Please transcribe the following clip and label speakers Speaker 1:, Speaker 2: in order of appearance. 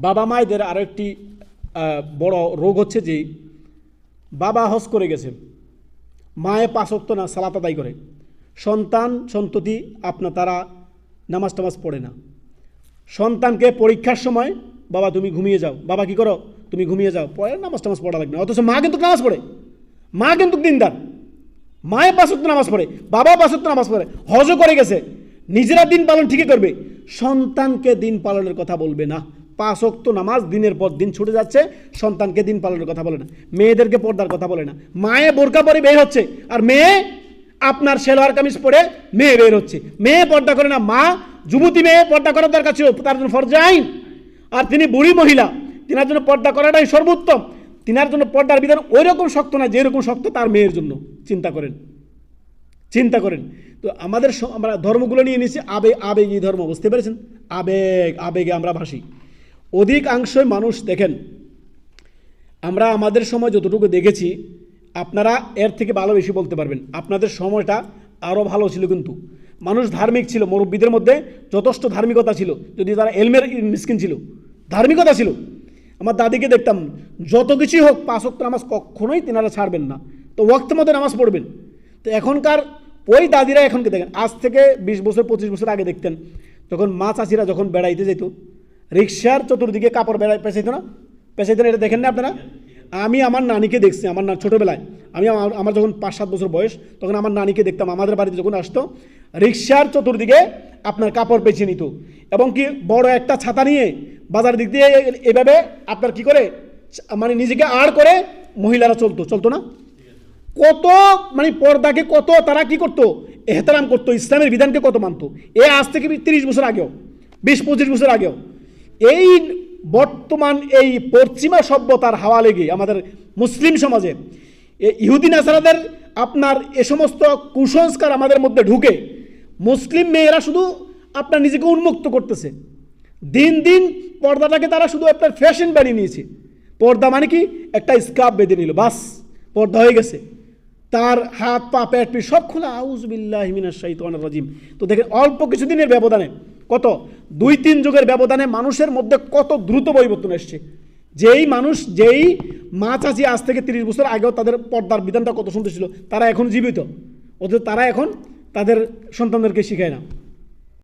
Speaker 1: বাবা মায়েদের আরও একটি বড় রোগ হচ্ছে যে বাবা হজ করে গেছে, মায়ে 5 ওয়াক্ত না সালাত আদায় করে, সন্তান সন্ততি আপনার তারা নামাজ টামাজ পড়ে না। সন্তানকে পরীক্ষার সময় বাবা তুমি ঘুমিয়ে যাও, বাবা কি করো তুমি ঘুমিয়ে যাও, পড়ে নামাজ টামাজ পড়া লাগবে না। অথচ মা কিন্তু নামাজ পড়ে, মা কিন্তু দিনদার, মায়ে 5 ওয়াক্ত নামাজ পড়ে, বাবা 5 ওয়াক্ত নামাজ পড়ে, হজও করে গেছে, নিজেরা দিন পালন ঠিকই করবে, সন্তানকে দিন পালনের কথা বলবে না। 5 ওয়াক্ত নামাজ দিনের পর দিন ছুটে যাচ্ছে, সন্তানকে দিন পালনের কথা বলে না, মেয়েদেরকে পর্দার কথা বলে না। মায়ে বোরকা পরে বের হচ্ছে আর মেয়ে আপনার সেলোয়ার কামিজ পরে মেয়ে বের হচ্ছে, মেয়ে পর্দা করে না। মা যুবতী মেয়ে পর্দা করার দরকার ছিল, তার জন্য ফরজ আইন। আর তিনি বুড়ি মহিলা, তিনার জন্য পর্দা করাটাই সর্বোত্তম। তিনার জন্য পর্দার বিধান ওই রকম শক্ত না যেরকম শক্ত তার মেয়ের জন্য। চিন্তা করেন, চিন্তা করেন। তো আমরা ধর্মগুলো নিয়ে নিয়েছি আবেগী ধর্ম, বুঝতে পেরেছেন? আবেগে আমরা ভাসি। অধিকাংশই মানুষ দেখেন, আমরা আমাদের সময় যতটুকু দেখেছি, আপনারা এর থেকে ভালো বেশি বলতে পারবেন। আপনাদের সময়টা আরও ভালো ছিল, কিন্তু মানুষ ধার্মিক ছিল, মুরব্বীদের মধ্যে যথেষ্ট ধার্মিকতা ছিল, যদি তারা এলমের মিসকিন ছিল, ধার্মিকতা ছিল। আমার দাদিকে দেখতাম যত কিছুই হোক 5 ওয়াক্ত নামাজ কখনোই তেনারা ছাড়বেন না, তো ওয়াক্ত মধ্যে নামাজ পড়বেন। তো এখনকার ওই দাদিরা এখনকে দেখেন, আজ থেকে 20 বছর 25 বছর আগে দেখতেন তখন মা চাচিরা যখন বেড়াইতে যেত, রিক্সার চতুর্দিকে কাপড় পেঁচাইতো না, পেঁচাইতো না, এটা দেখেন না আপনারা? আমি আমার নানিকে দেখছি, আমার ছোটোবেলায় আমার যখন 5-7 বছর বয়স, তখন আমার নানিকে দেখতাম আমাদের বাড়িতে যখন আসতো, রিক্সার চতুর্দিকে আপনার কাপড় পেঁচিয়ে নিত, এবং কি বড় একটা ছাতা নিয়ে বাজার দিক দিয়ে এভাবে আপনার কি করে মানে নিজেকে আড় করে মহিলারা চলতো না? কত মানে পর্দাকে কত তারা কি করতো, এহতারাম করতো, ইসলামের বিধানকে কত মানতো। আজ থেকে 30 বছর আগেও, 20-25 বছর আগেও। এই বর্তমান এই পশ্চিমা সভ্যতার হাওয়া লেগে আমাদের মুসলিম সমাজে ইহুদি নাসারাদের আপনার এ সমস্ত কুসংস্কার আমাদের মধ্যে ঢুকে মুসলিম মেয়েরা শুধু আপনার নিজেকে উন্মুক্ত করতেছে। দিন দিন পর্দাটাকে তারা শুধু আপনার ফ্যাশন বানিয়ে নিয়েছে। পর্দা মানে কি, একটা স্কার্ফ বেঁধে নিল, বাস পর্দা হয়ে গেছে, তার হাত পা পেট পিঠ সব খোলা, আউযুবিল্লাহি মিনাশ শাইতানির রাজিম। তো দেখেন অল্প কিছুদিনের ব্যবধানে, কত 2-3 যুগের ব্যবধানে মানুষের মধ্যে কত দ্রুত পরিবর্তন এসছে। যেই মা চাচি আজ থেকে 30 বছর আগেও তাদের পর্দার বিধানটা কত সুন্দর ছিল, তারা এখন জীবিত, অথচ তারা এখন তাদের সন্তানদেরকে শিখায় না।